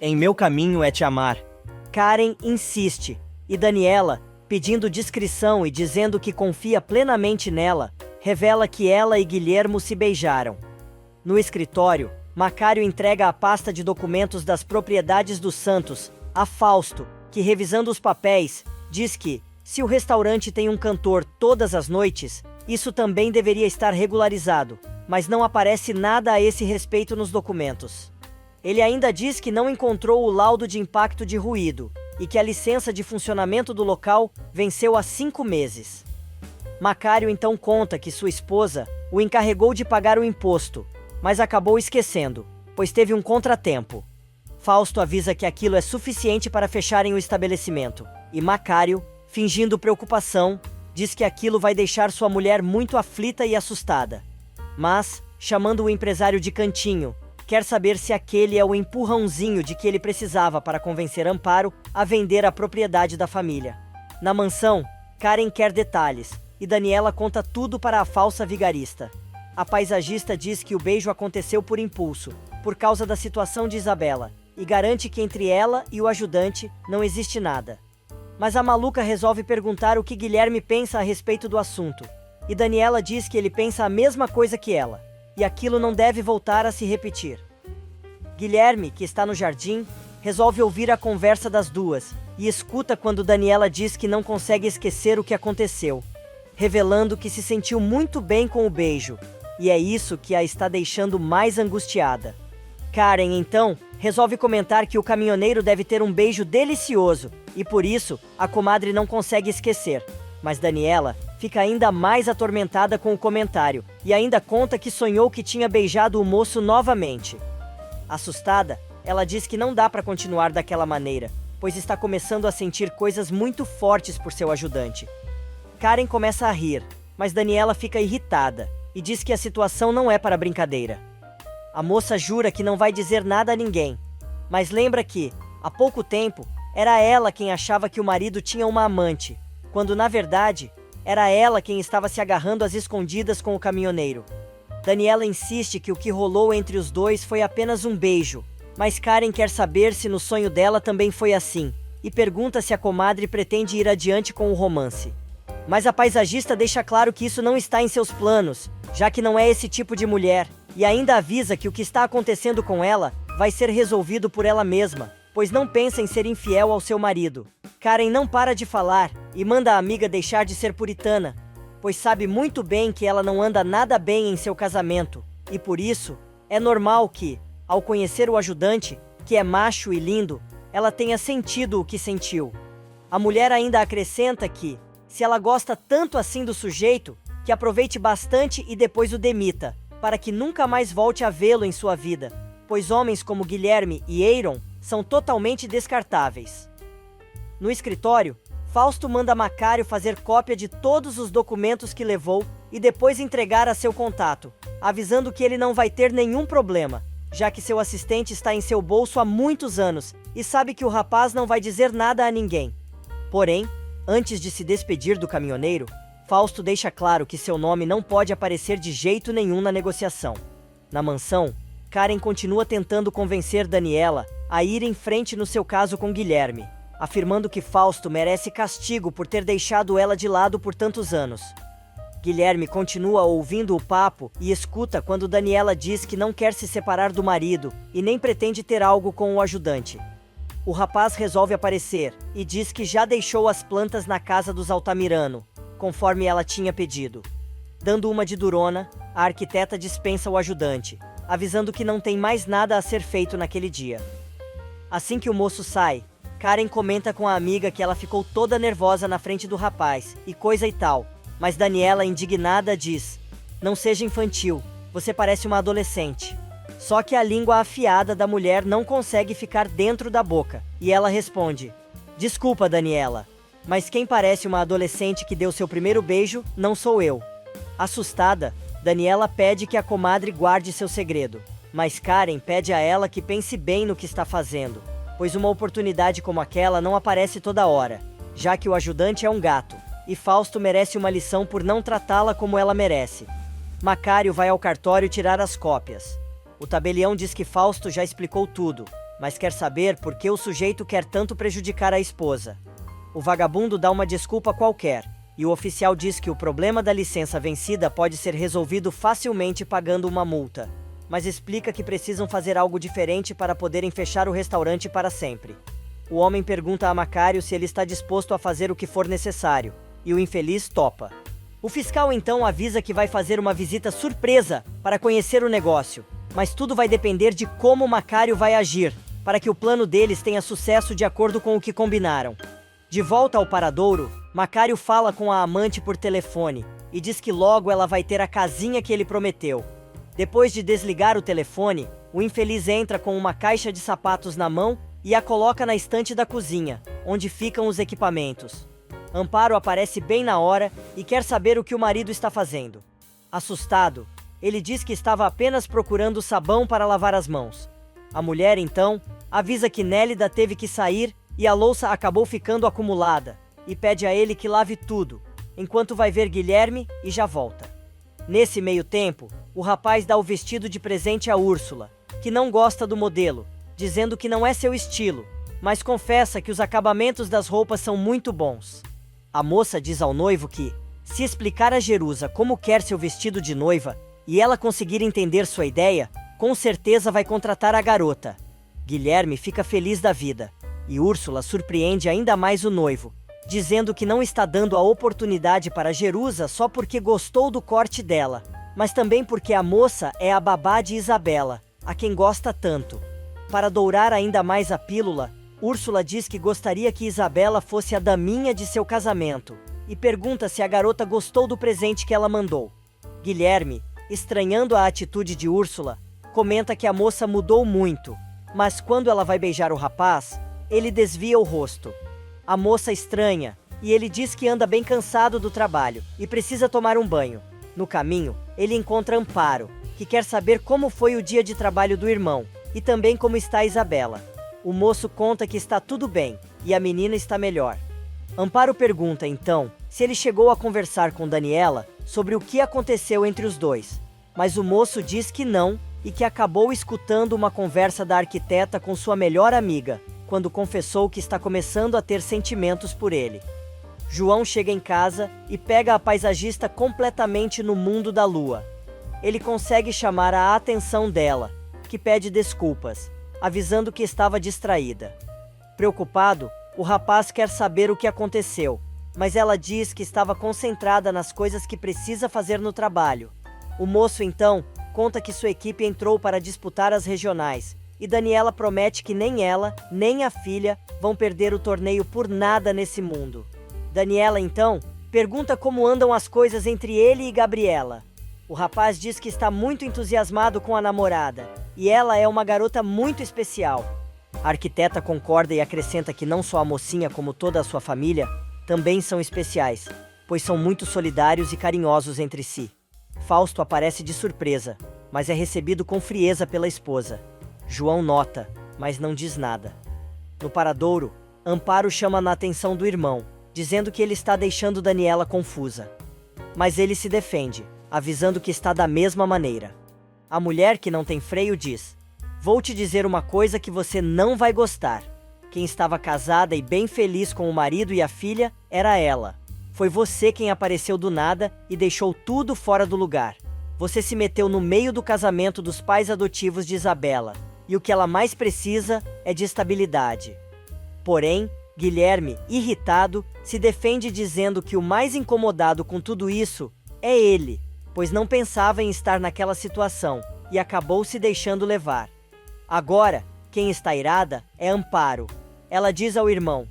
Em meu caminho é te amar. Karen insiste, e Daniela, pedindo discrição e dizendo que confia plenamente nela, revela que ela e Guilhermo se beijaram. No escritório, Macário entrega a pasta de documentos das propriedades dos Santos a Fausto, que, revisando os papéis, diz que, se o restaurante tem um cantor todas as noites, isso também deveria estar regularizado, mas não aparece nada a esse respeito nos documentos. Ele ainda diz que não encontrou o laudo de impacto de ruído e que a licença de funcionamento do local venceu há 5 meses. Macário então conta que sua esposa o encarregou de pagar o imposto, mas acabou esquecendo, pois teve um contratempo. Fausto avisa que aquilo é suficiente para fecharem o estabelecimento, e Macário, fingindo preocupação, diz que aquilo vai deixar sua mulher muito aflita e assustada. Mas, chamando o empresário de cantinho, quer saber se aquele é o empurrãozinho de que ele precisava para convencer Amparo a vender a propriedade da família. Na mansão, Karen quer detalhes, e Daniela conta tudo para a falsa vigarista. A paisagista diz que o beijo aconteceu por impulso, por causa da situação de Isabela, e garante que entre ela e o ajudante não existe nada. Mas a maluca resolve perguntar o que Guilherme pensa a respeito do assunto, e Daniela diz que ele pensa a mesma coisa que ela, e aquilo não deve voltar a se repetir. Guilherme, que está no jardim, resolve ouvir a conversa das duas, e escuta quando Daniela diz que não consegue esquecer o que aconteceu, revelando que se sentiu muito bem com o beijo, e é isso que a está deixando mais angustiada. Karen, então, resolve comentar que o caminhoneiro deve ter um beijo delicioso, e por isso, a comadre não consegue esquecer. Mas Daniela fica ainda mais atormentada com o comentário, e ainda conta que sonhou que tinha beijado o moço novamente. Assustada, ela diz que não dá para continuar daquela maneira, pois está começando a sentir coisas muito fortes por seu ajudante. Karen começa a rir, mas Daniela fica irritada, e diz que a situação não é para brincadeira. A moça jura que não vai dizer nada a ninguém, mas lembra que, há pouco tempo, era ela quem achava que o marido tinha uma amante, quando na verdade, era ela quem estava se agarrando às escondidas com o caminhoneiro. Daniela insiste que o que rolou entre os dois foi apenas um beijo, mas Karen quer saber se no sonho dela também foi assim, e pergunta se a comadre pretende ir adiante com o romance. Mas a paisagista deixa claro que isso não está em seus planos, já que não é esse tipo de mulher, e ainda avisa que o que está acontecendo com ela vai ser resolvido por ela mesma, pois não pensa em ser infiel ao seu marido. Karen não para de falar e manda a amiga deixar de ser puritana, pois sabe muito bem que ela não anda nada bem em seu casamento, e por isso, é normal que, ao conhecer o ajudante, que é macho e lindo, ela tenha sentido o que sentiu. A mulher ainda acrescenta que, se ela gosta tanto assim do sujeito, que aproveite bastante e depois o demita, para que nunca mais volte a vê-lo em sua vida, pois homens como Guilherme e Aaron são totalmente descartáveis. No escritório, Fausto manda Macário fazer cópia de todos os documentos que levou e depois entregar a seu contato, avisando que ele não vai ter nenhum problema, já que seu assistente está em seu bolso há muitos anos e sabe que o rapaz não vai dizer nada a ninguém. Porém, antes de se despedir do caminhoneiro, Fausto deixa claro que seu nome não pode aparecer de jeito nenhum na negociação. Na mansão, Karen continua tentando convencer Daniela a ir em frente no seu caso com Guilherme, afirmando que Fausto merece castigo por ter deixado ela de lado por tantos anos. Guilherme continua ouvindo o papo e escuta quando Daniela diz que não quer se separar do marido e nem pretende ter algo com o ajudante. O rapaz resolve aparecer e diz que já deixou as plantas na casa dos Altamirano, conforme ela tinha pedido. Dando uma de durona, a arquiteta dispensa o ajudante, avisando que não tem mais nada a ser feito naquele dia. Assim que o moço sai, Karen comenta com a amiga que ela ficou toda nervosa na frente do rapaz, e coisa e tal, mas Daniela, indignada, diz: "Não seja infantil, você parece uma adolescente." Só que a língua afiada da mulher não consegue ficar dentro da boca, e ela responde: "Desculpa, Daniela, mas quem parece uma adolescente que deu seu primeiro beijo não sou eu." Assustada, Daniela pede que a comadre guarde seu segredo, mas Karen pede a ela que pense bem no que está fazendo, pois uma oportunidade como aquela não aparece toda hora, já que o ajudante é um gato, e Fausto merece uma lição por não tratá-la como ela merece. Macário vai ao cartório tirar as cópias. O tabelião diz que Fausto já explicou tudo, mas quer saber por que o sujeito quer tanto prejudicar a esposa. O vagabundo dá uma desculpa qualquer, e o oficial diz que o problema da licença vencida pode ser resolvido facilmente pagando uma multa, mas explica que precisam fazer algo diferente para poderem fechar o restaurante para sempre. O homem pergunta a Macário se ele está disposto a fazer o que for necessário, e o infeliz topa. O fiscal então avisa que vai fazer uma visita surpresa para conhecer o negócio, mas tudo vai depender de como Macário vai agir, para que o plano deles tenha sucesso de acordo com o que combinaram. De volta ao paradouro, Macário fala com a amante por telefone e diz que logo ela vai ter a casinha que ele prometeu. Depois de desligar o telefone, o infeliz entra com uma caixa de sapatos na mão e a coloca na estante da cozinha, onde ficam os equipamentos. Amparo aparece bem na hora e quer saber o que o marido está fazendo. Assustado, ele diz que estava apenas procurando sabão para lavar as mãos. A mulher, então, avisa que Nélida teve que sair e a louça acabou ficando acumulada, e pede a ele que lave tudo, enquanto vai ver Guilherme e já volta. Nesse meio tempo, o rapaz dá o vestido de presente a Úrsula, que não gosta do modelo, dizendo que não é seu estilo, mas confessa que os acabamentos das roupas são muito bons. A moça diz ao noivo que, se explicar a Jerusa como quer seu vestido de noiva, e ela conseguir entender sua ideia, com certeza vai contratar a garota. Guilherme fica feliz da vida, e Úrsula surpreende ainda mais o noivo, dizendo que não está dando a oportunidade para Jerusa só porque gostou do corte dela, mas também porque a moça é a babá de Isabela, a quem gosta tanto. Para dourar ainda mais a pílula, Úrsula diz que gostaria que Isabela fosse a daminha de seu casamento, e pergunta se a garota gostou do presente que ela mandou. Guilherme, estranhando a atitude de Úrsula, comenta que a moça mudou muito, mas quando ela vai beijar o rapaz, ele desvia o rosto. A moça estranha, e ele diz que anda bem cansado do trabalho e precisa tomar um banho. No caminho, ele encontra Amparo, que quer saber como foi o dia de trabalho do irmão, e também como está Isabela. O moço conta que está tudo bem, e a menina está melhor. Amparo pergunta, então, se ele chegou a conversar com Daniela sobre o que aconteceu entre os dois, mas o moço diz que não, e que acabou escutando uma conversa da arquiteta com sua melhor amiga, quando confessou que está começando a ter sentimentos por ele. João chega em casa e pega a paisagista completamente no mundo da lua. Ele consegue chamar a atenção dela, que pede desculpas, avisando que estava distraída. Preocupado, o rapaz quer saber o que aconteceu, mas ela diz que estava concentrada nas coisas que precisa fazer no trabalho. O moço, então, conta que sua equipe entrou para disputar as regionais, e Daniela promete que nem ela, nem a filha, vão perder o torneio por nada nesse mundo. Daniela, então, pergunta como andam as coisas entre ele e Gabriela. O rapaz diz que está muito entusiasmado com a namorada, e ela é uma garota muito especial. A arquiteta concorda e acrescenta que não só a mocinha como toda a sua família também são especiais, pois são muito solidários e carinhosos entre si. Fausto aparece de surpresa, mas é recebido com frieza pela esposa. João nota, mas não diz nada. No paradouro, Amparo chama a atenção do irmão, dizendo que ele está deixando Daniela confusa. Mas ele se defende, avisando que está da mesma maneira. A mulher, que não tem freio, diz: "Vou te dizer uma coisa que você não vai gostar. Quem estava casada e bem feliz com o marido e a filha era ela. Foi você quem apareceu do nada e deixou tudo fora do lugar. Você se meteu no meio do casamento dos pais adotivos de Isabela, e o que ela mais precisa é de estabilidade." Porém, Guilherme, irritado, se defende dizendo que o mais incomodado com tudo isso é ele, pois não pensava em estar naquela situação e acabou se deixando levar. Agora, quem está irada é Amparo. Ela diz ao irmão: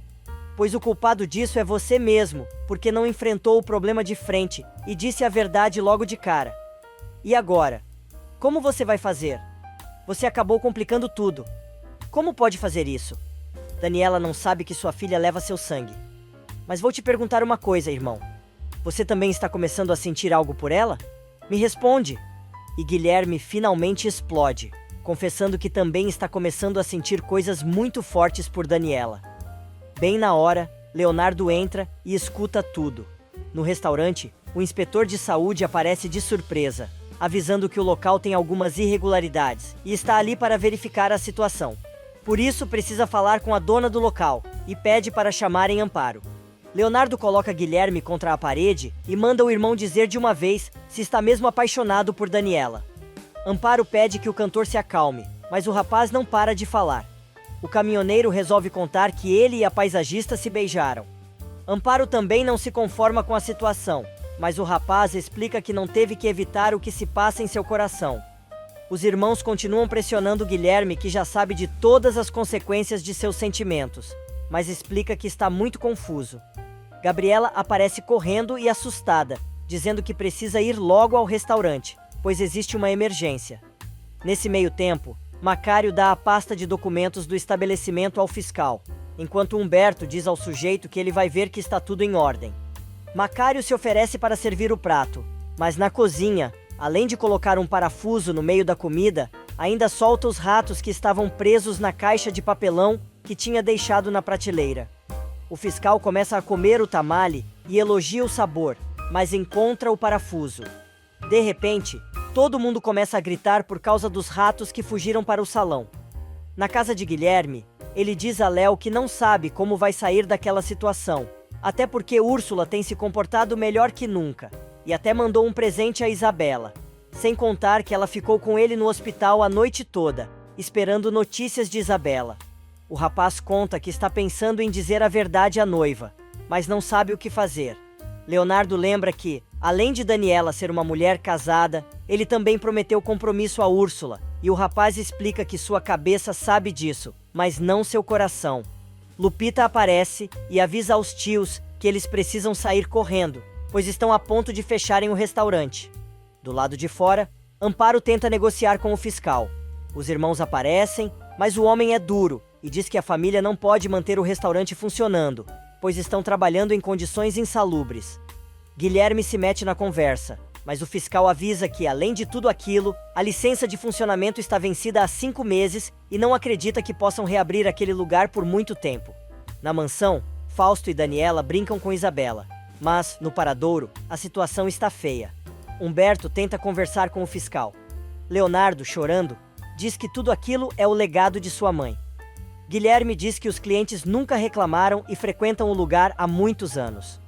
"Pois o culpado disso é você mesmo, porque não enfrentou o problema de frente e disse a verdade logo de cara. E agora? Como você vai fazer? Você acabou complicando tudo. Como pode fazer isso? Daniela não sabe que sua filha leva seu sangue. Mas vou te perguntar uma coisa, irmão. Você também está começando a sentir algo por ela? Me responde." E Guilherme finalmente explode, confessando que também está começando a sentir coisas muito fortes por Daniela. Bem na hora, Leonardo entra e escuta tudo. No restaurante, o inspetor de saúde aparece de surpresa, avisando que o local tem algumas irregularidades e está ali para verificar a situação. Por isso, precisa falar com a dona do local e pede para chamarem Amparo. Leonardo coloca Guilherme contra a parede e manda o irmão dizer de uma vez se está mesmo apaixonado por Daniela. Amparo pede que o cantor se acalme, mas o rapaz não para de falar. O caminhoneiro resolve contar que ele e a paisagista se beijaram. Amparo também não se conforma com a situação, mas o rapaz explica que não teve que evitar o que se passa em seu coração. Os irmãos continuam pressionando Guilherme, que já sabe de todas as consequências de seus sentimentos, mas explica que está muito confuso. Gabriela aparece correndo e assustada, dizendo que precisa ir logo ao restaurante, pois existe uma emergência. Nesse meio tempo, Macário dá a pasta de documentos do estabelecimento ao fiscal, enquanto Humberto diz ao sujeito que ele vai ver que está tudo em ordem. Macário se oferece para servir o prato, mas na cozinha, além de colocar um parafuso no meio da comida, ainda solta os ratos que estavam presos na caixa de papelão que tinha deixado na prateleira. O fiscal começa a comer o tamale e elogia o sabor, mas encontra o parafuso. De repente, todo mundo começa a gritar por causa dos ratos que fugiram para o salão. Na casa de Guilherme, ele diz a Léo que não sabe como vai sair daquela situação, até porque Úrsula tem se comportado melhor que nunca, e até mandou um presente a Isabela, sem contar que ela ficou com ele no hospital a noite toda, esperando notícias de Isabela. O rapaz conta que está pensando em dizer a verdade à noiva, mas não sabe o que fazer. Leonardo lembra que, além de Daniela ser uma mulher casada, ele também prometeu compromisso a Úrsula, e o rapaz explica que sua cabeça sabe disso, mas não seu coração. Lupita aparece e avisa aos tios que eles precisam sair correndo, pois estão a ponto de fecharem o restaurante. Do lado de fora, Amparo tenta negociar com o fiscal. Os irmãos aparecem, mas o homem é duro e diz que a família não pode manter o restaurante funcionando, pois estão trabalhando em condições insalubres. Guilherme se mete na conversa, mas o fiscal avisa que, além de tudo aquilo, a licença de funcionamento está vencida há 5 meses e não acredita que possam reabrir aquele lugar por muito tempo. Na mansão, Fausto e Daniela brincam com Isabela, mas, no paradouro, a situação está feia. Humberto tenta conversar com o fiscal. Leonardo, chorando, diz que tudo aquilo é o legado de sua mãe. Guilherme diz que os clientes nunca reclamaram e frequentam o lugar há muitos anos.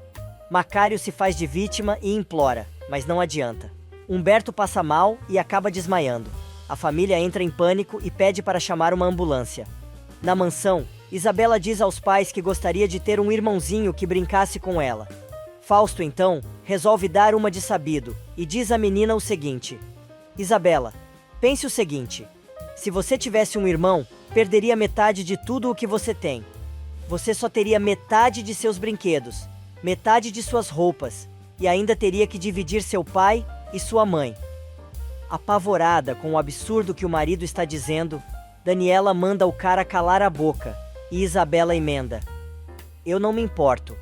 Macário se faz de vítima e implora, mas não adianta. Humberto passa mal e acaba desmaiando. A família entra em pânico e pede para chamar uma ambulância. Na mansão, Isabela diz aos pais que gostaria de ter um irmãozinho que brincasse com ela. Fausto, então, resolve dar uma de sabido e diz à menina o seguinte: Isabela, pense o seguinte: se você tivesse um irmão, perderia metade de tudo o que você tem. Você só teria metade de seus brinquedos, metade de suas roupas, e ainda teria que dividir seu pai e sua mãe. Apavorada com o absurdo que o marido está dizendo, Daniela manda o cara calar a boca, e Isabela emenda: eu não me importo.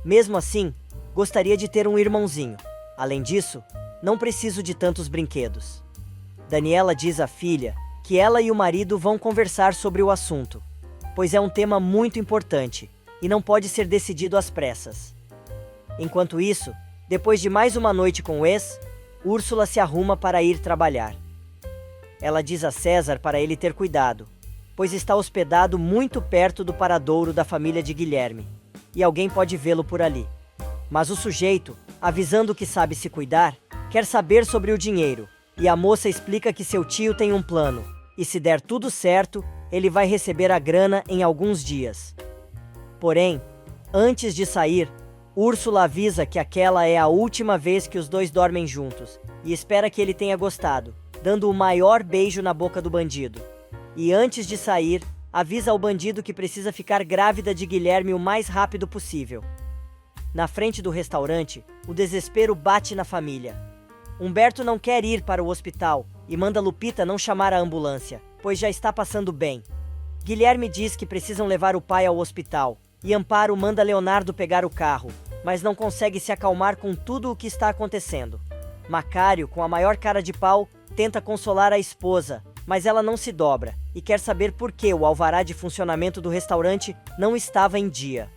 Mesmo assim, gostaria de ter um irmãozinho. Além disso, não preciso de tantos brinquedos. Daniela diz à filha que ela e o marido vão conversar sobre o assunto, pois é um tema muito importante e não pode ser decidido às pressas. Enquanto isso, depois de mais uma noite com o ex, Úrsula se arruma para ir trabalhar. Ela diz a César para ele ter cuidado, pois está hospedado muito perto do paradouro da família de Guilherme, e alguém pode vê-lo por ali. Mas o sujeito, avisando que sabe se cuidar, quer saber sobre o dinheiro, e a moça explica que seu tio tem um plano, e se der tudo certo, ele vai receber a grana em alguns dias. Porém, antes de sair, Úrsula avisa que aquela é a última vez que os dois dormem juntos, e espera que ele tenha gostado, dando o maior beijo na boca do bandido. E antes de sair, avisa ao bandido que precisa ficar grávida de Guilherme o mais rápido possível. Na frente do restaurante, o desespero bate na família. Humberto não quer ir para o hospital e manda Lupita não chamar a ambulância, pois já está passando bem. Guilherme diz que precisam levar o pai ao hospital, e Amparo manda Leonardo pegar o carro, mas não consegue se acalmar com tudo o que está acontecendo. Macário, com a maior cara de pau, tenta consolar a esposa, mas ela não se dobra e quer saber por que o alvará de funcionamento do restaurante não estava em dia.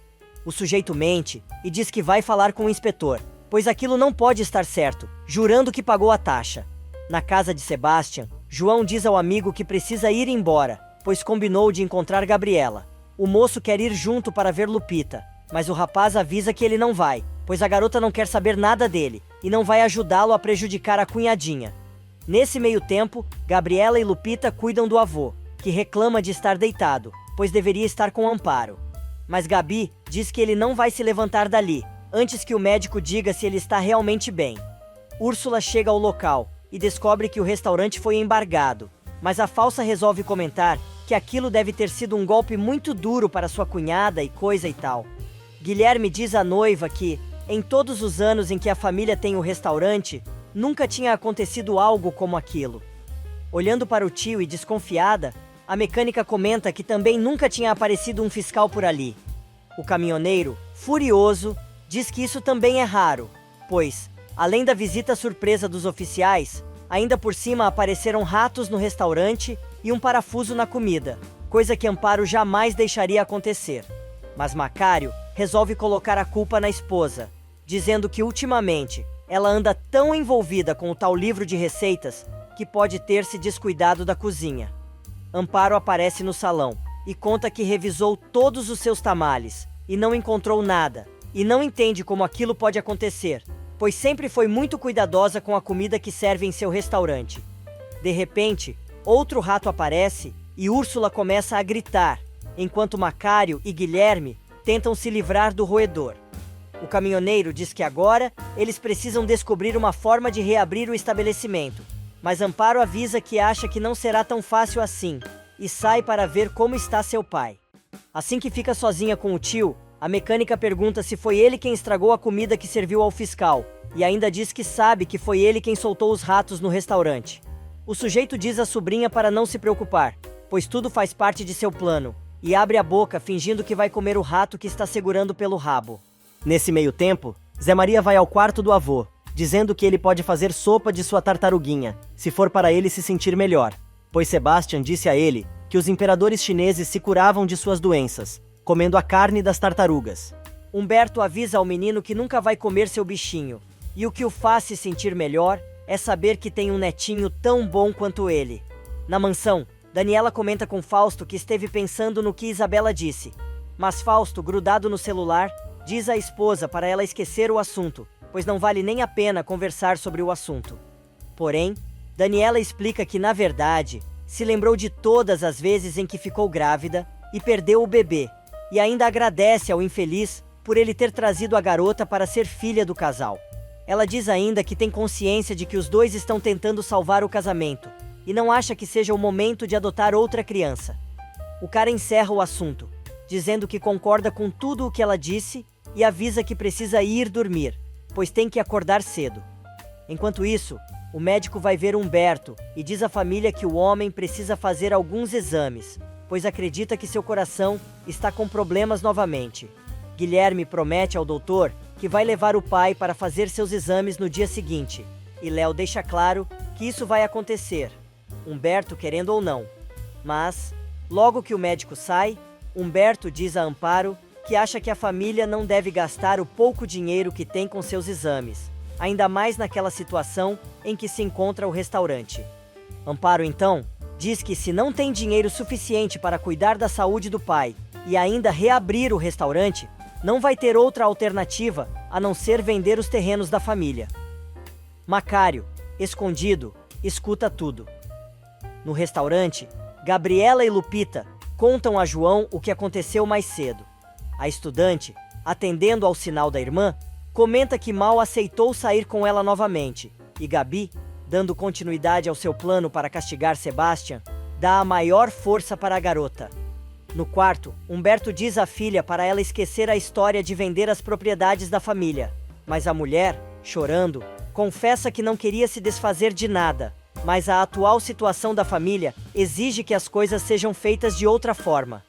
O sujeito mente e diz que vai falar com o inspetor, pois aquilo não pode estar certo, jurando que pagou a taxa. Na casa de Sebastian, João diz ao amigo que precisa ir embora pois combinou de encontrar Gabriela. O moço quer ir junto para ver Lupita, mas o rapaz avisa que ele não vai, pois a garota não quer saber nada dele, e não vai ajudá-lo a prejudicar a cunhadinha. Nesse meio tempo, Gabriela e Lupita cuidam do avô, que reclama de estar deitado, pois deveria estar com Amparo. Mas Gabi diz que ele não vai se levantar dali, antes que o médico diga se ele está realmente bem. Úrsula chega ao local e descobre que o restaurante foi embargado, mas a falsa resolve comentar que aquilo deve ter sido um golpe muito duro para sua cunhada e coisa e tal. Guilherme diz à noiva que, em todos os anos em que a família tem o restaurante, nunca tinha acontecido algo como aquilo. Olhando para o tio e desconfiada, a mecânica comenta que também nunca tinha aparecido um fiscal por ali. O caminhoneiro, furioso, diz que isso também é raro, pois, além da visita surpresa dos oficiais, ainda por cima apareceram ratos no restaurante e um parafuso na comida, coisa que Amparo jamais deixaria acontecer. Mas Macário resolve colocar a culpa na esposa, dizendo que ultimamente ela anda tão envolvida com o tal livro de receitas que pode ter se descuidado da cozinha. Amparo aparece no salão e conta que revisou todos os seus tamales e não encontrou nada, e não entende como aquilo pode acontecer, pois sempre foi muito cuidadosa com a comida que serve em seu restaurante. De repente, outro rato aparece e Úrsula começa a gritar, enquanto Macário e Guilherme tentam se livrar do roedor. O caminhoneiro diz que agora eles precisam descobrir uma forma de reabrir o estabelecimento, mas Amparo avisa que acha que não será tão fácil assim, e sai para ver como está seu pai. Assim que fica sozinha com o tio, a mecânica pergunta se foi ele quem estragou a comida que serviu ao fiscal, e ainda diz que sabe que foi ele quem soltou os ratos no restaurante. O sujeito diz à sobrinha para não se preocupar, pois tudo faz parte de seu plano, e abre a boca fingindo que vai comer o rato que está segurando pelo rabo. Nesse meio tempo, Zé Maria vai ao quarto do avô, dizendo que ele pode fazer sopa de sua tartaruguinha, se for para ele se sentir melhor, pois Sebastian disse a ele que os imperadores chineses se curavam de suas doenças, comendo a carne das tartarugas. Humberto avisa ao menino que nunca vai comer seu bichinho, e o que o faz se sentir melhor é saber que tem um netinho tão bom quanto ele. Na mansão, Daniela comenta com Fausto que esteve pensando no que Isabela disse, mas Fausto, grudado no celular, diz à esposa para ela esquecer o assunto, pois não vale nem a pena conversar sobre o assunto. Porém, Daniela explica que, na verdade, se lembrou de todas as vezes em que ficou grávida e perdeu o bebê, e ainda agradece ao infeliz por ele ter trazido a garota para ser filha do casal. Ela diz ainda que tem consciência de que os dois estão tentando salvar o casamento, e não acha que seja o momento de adotar outra criança. O cara encerra o assunto, dizendo que concorda com tudo o que ela disse e avisa que precisa ir dormir, pois tem que acordar cedo. Enquanto isso, o médico vai ver Humberto e diz à família que o homem precisa fazer alguns exames, pois acredita que seu coração está com problemas novamente. Guilherme promete ao doutor que vai levar o pai para fazer seus exames no dia seguinte, e Léo deixa claro que isso vai acontecer, Humberto querendo ou não. Mas, logo que o médico sai, Humberto diz a Amparo que acha que a família não deve gastar o pouco dinheiro que tem com seus exames, ainda mais naquela situação em que se encontra o restaurante. Amparo, então, diz que se não tem dinheiro suficiente para cuidar da saúde do pai e ainda reabrir o restaurante, não vai ter outra alternativa a não ser vender os terrenos da família. Macário, escondido, escuta tudo. No restaurante, Gabriela e Lupita contam a João o que aconteceu mais cedo. A estudante, atendendo ao sinal da irmã, comenta que Mal aceitou sair com ela novamente, e Gabi, dando continuidade ao seu plano para castigar Sebastian, dá a maior força para a garota. No quarto, Humberto diz à filha para ela esquecer a história de vender as propriedades da família, mas a mulher, chorando, confessa que não queria se desfazer de nada, mas a atual situação da família exige que as coisas sejam feitas de outra forma.